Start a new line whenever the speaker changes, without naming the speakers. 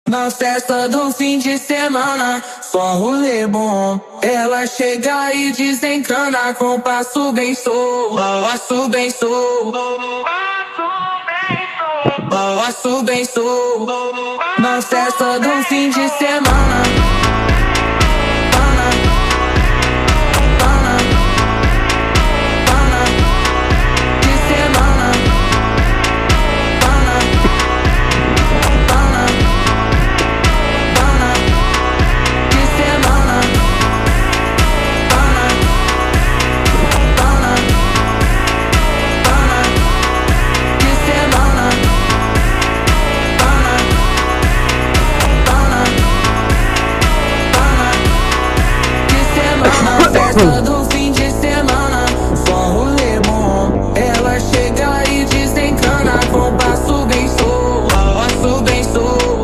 Na festa do fim de semana, só um rolê bom. Ela chega e desencana com passo bem sou, passo bem sou, passo bem sou. Na festa do fim de semana, de semana, de semana, de semana, de semana. Festa do fim de semana, só um rolê bom. Ela chega e desencana com passo bem sou, passo bem sou.